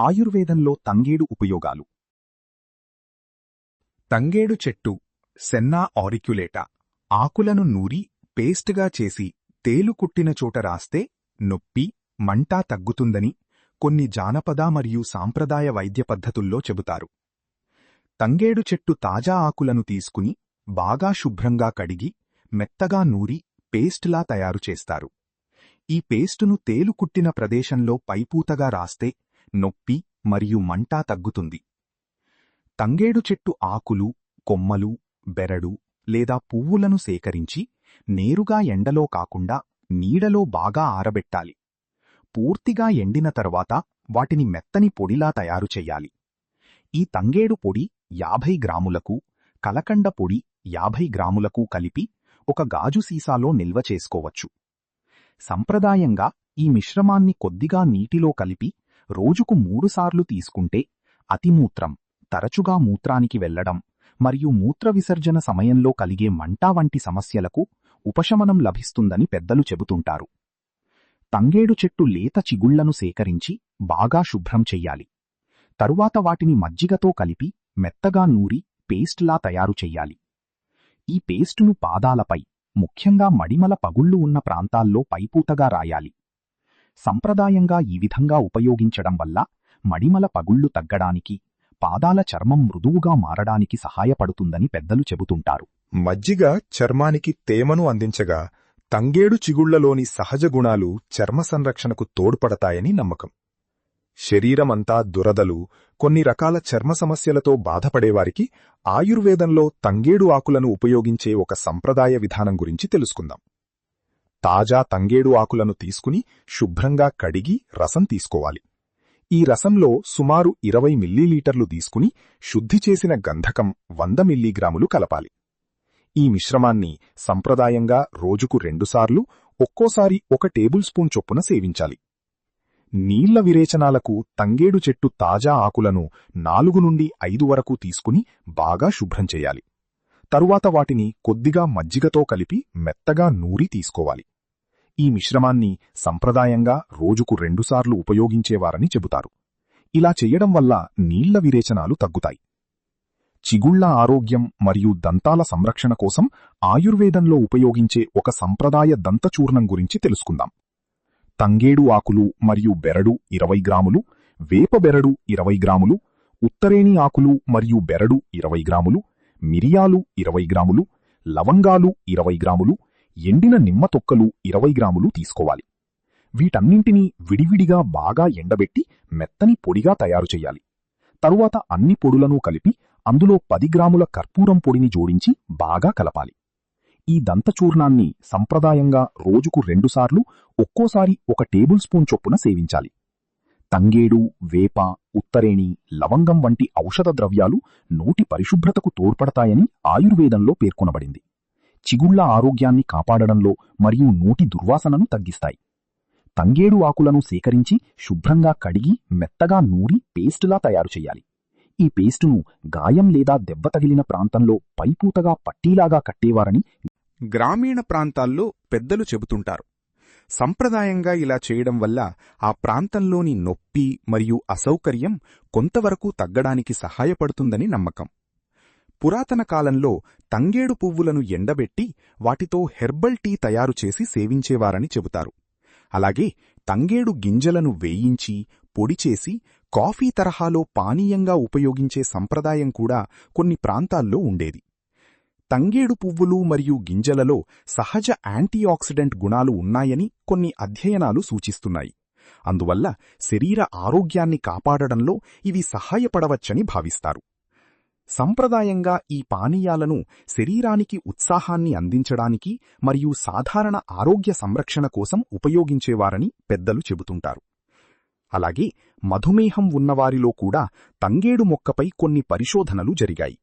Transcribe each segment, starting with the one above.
ఆయుర్వేదంలో తంగేడు ఉపయోగాలు. తంగేడు చెట్టు సెన్నా ఆరిక్యులేటా ఆకులను నూరి పేస్ట్గా చేసి తేలు కుట్టిన చోట రాస్తే నొప్పి, మంట తగ్గుతుందని కొన్ని జానపద మరియు సాంప్రదాయ వైద్య పద్ధతుల్లో చెబుతారు. తంగేడు చెట్టు తాజా ఆకులను తీసుకుని బాగా శుభ్రంగా కడిగి మెత్తగా నూరి పేస్ట్లా తయారు చేస్తారు. ఈ పేస్టును తేలు కుట్టిన ప్రదేశంలో పైపూతగా రాస్తే నొప్పి మరియు మంట తగ్గుతుంది. తంగేడు చెట్టు ఆకులు, కొమ్మలు, బెరడు లేదా పువ్వులను సేకరించి నేరుగా ఎండలో కాకుండా నీడలో బాగా ఆరబెట్టాలి. పూర్తిగా ఎండిన తర్వాత వాటిని మెత్తని పొడిలా తయారు చెయ్యాలి. ఈ తంగేడు పొడి 50 గ్రాములకు, కలకండ పొడి 50 గ్రాములకు కలిపి ఒక గాజు సీసాలో నిల్వ చేసుకోవచ్చు. సంప్రదాయంగా ఈ మిశ్రమాన్ని కొద్దిగా నీటిలో కలిపి రోజుకు 3 సార్లు తీసుకుంటే అతిమూత్రం, తరచుగా మూత్రానికి వెళ్లడం మరియు మూత్ర విసర్జన సమయంలో కలిగే మంట వంటి సమస్యలకు ఉపశమనం లభిస్తుందని పెద్దలు చెబుతుంటారు. తంగేడు చెట్టు లేత చిగుళ్లను సేకరించి బాగా శుభ్రం చెయ్యాలి. తరువాత వాటిని మజ్జిగతో కలిపి మెత్తగా నూరి పేస్ట్లా తయారు చెయ్యాలి. ఈ పేస్టును పాదాలపై, ముఖ్యంగా మడిమల పగుళ్లు ఉన్న ప్రాంతాల్లో పైపూతగా రాయాలి. సంప్రదాయంగా ఈ విధంగా ఉపయోగించడం వల్ల మడిమల పగుళ్లు తగ్గడానికి, పాదాల చర్మం మృదువుగా మారడానికి సహాయపడుతుందని పెద్దలు చెబుతుంటారు. మజ్జిగ చర్మానికి తేమను అందించగా తంగేడు చిగుళ్లలోని సహజ గుణాలు చర్మ సంరక్షణకు తోడ్పడతాయని నమ్మకం. శరీరమంతా దురదలు, కొన్ని రకాల చర్మ సమస్యలతో బాధపడేవారికి ఆయుర్వేదంలో తంగేడు ఆకులను ఉపయోగించే ఒక సంప్రదాయ విధానం గురించి తెలుసుకుందాం. తాజా తంగేడు ఆకులను తీసుకుని శుభ్రంగా కడిగి రసం తీసుకోవాలి. ఈ రసంలో సుమారు 20 మిల్లీలీటర్లు తీసుకుని శుద్ధి చేసిన గంధకం 100 మిల్లీగ్రాములు కలపాలి. ఈ మిశ్రమాన్ని సంప్రదాయంగా రోజుకు 2 సార్లు, ఒక్కోసారి 1 టేబుల్ స్పూన్ చొప్పున సేవించాలి. నీళ్ల విరేచనాలకు తంగేడు చెట్టు తాజా ఆకులను 4 నుండి 5 వరకు తీసుకుని బాగా శుభ్రం చేయాలి. తరువాత వాటిని కొద్దిగా మజ్జిగతో కలిపి మెత్తగా నూరి తీసుకోవాలి. ఈ మిశ్రమాన్ని సంప్రదాయంగా రోజుకు 2 సార్లు ఉపయోగించేవారని చెబుతారు. ఇలా చెయ్యడం వల్ల నీళ్ల విరేచనాలు తగ్గుతాయి. చిగుళ్ల ఆరోగ్యం మరియు దంతాల సంరక్షణ కోసం ఆయుర్వేదంలో ఉపయోగించే ఒక సంప్రదాయ దంతచూర్ణం గురించి తెలుసుకుందాం. తంగేడు ఆకులు మరియు బెరడు 20 గ్రాములు, వేప బెరడు 20 గ్రాములు, ఉత్తరేణి ఆకులు మరియు బెరడు 20 గ్రాములు, మిరియాలు 20 గ్రాములు, లవంగాలు 20 గ్రాములు, ఎండిన నిమ్మ తొక్కలు 20 గ్రాములు తీసుకోవాలి. వీటన్నింటినీ విడివిడిగా బాగా ఎండబెట్టి మెత్తని పొడిగా తయారు చెయ్యాలి. తరువాత అన్ని పొడులను కలిపి అందులో 10 గ్రాముల కర్పూరం పొడిని జోడించి బాగా కలపాలి. ఈ దంతచూర్ణాన్ని సంప్రదాయంగా రోజుకు 2 సార్లు, ఒక్కోసారి 1 టేబుల్ స్పూన్ చొప్పున సేవించాలి. తంగేడు, వేప, ఉత్తరేణి, లవంగం వంటి ఔషధ ద్రవ్యాలు నోటి పరిశుభ్రతకు తోడ్పడతాయని ఆయుర్వేదంలో పేర్కొనబడింది. చిగుళ్ల ఆరోగ్యాన్ని కాపాడడంలో మరియు నోటి దుర్వాసనను తగ్గిస్తాయి. తంగేడు ఆకులను సేకరించి శుభ్రంగా కడిగి మెత్తగా నూరి పేస్టులా తయారు చెయ్యాలి. ఈ పేస్టును గాయం లేదా దెబ్బ తగిలిన ప్రాంతంలో పైపూతగా పట్టీలాగా కట్టేవారని గ్రామీణ ప్రాంతాల్లో పెద్దలు చెబుతుంటారు. సంప్రదాయంగా ఇలా చేయడం వల్ల ఆ ప్రాంతంలోని నొప్పి మరియు అసౌకర్యం కొంతవరకు తగ్గడానికి సహాయపడుతుందని నమ్మకం. పురాతన కాలంలో తంగేడు పువ్వులను ఎండబెట్టి వాటితో హెర్బల్ టీ తయారు చేసి సేవించేవారని చెబుతారు. అలాగే తంగేడు గింజలను వేయించి పొడిచేసి కాఫీ తరహాలో పానీయంగా ఉపయోగించే సంప్రదాయం కూడా కొన్ని ప్రాంతాల్లో ఉండేది. తంగేడు పువ్వులు మరియు గింజలలో సహజ యాంటీఆక్సిడెంట్ గుణాలు ఉన్నాయని కొన్ని అధ్యయనాలు సూచిస్తున్నాయి. అందువల్ల శరీర ఆరోగ్యాన్ని కాపాడడంలో ఇవి సహాయపడవచ్చని భావిస్తారు. సంప్రదాయంగా ఈ పానీయాలను శరీరానికి ఉత్సాహాన్ని అందించడానికి మరియు సాధారణ ఆరోగ్య సంరక్షణ కోసం ఉపయోగించేవారని పెద్దలు చెబుతుంటారు. అలాగే మధుమేహం ఉన్నవారిలో కూడా తంగేడు మొక్కపై కొన్ని పరిశోధనలు జరిగాయి.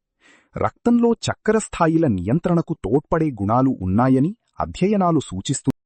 రక్తంలో చక్కెర స్థాయిల నియంత్రణకు తోడ్పడే గుణాలు ఉన్నాయని అధ్యయనాలు సూచిస్తున్నాయి.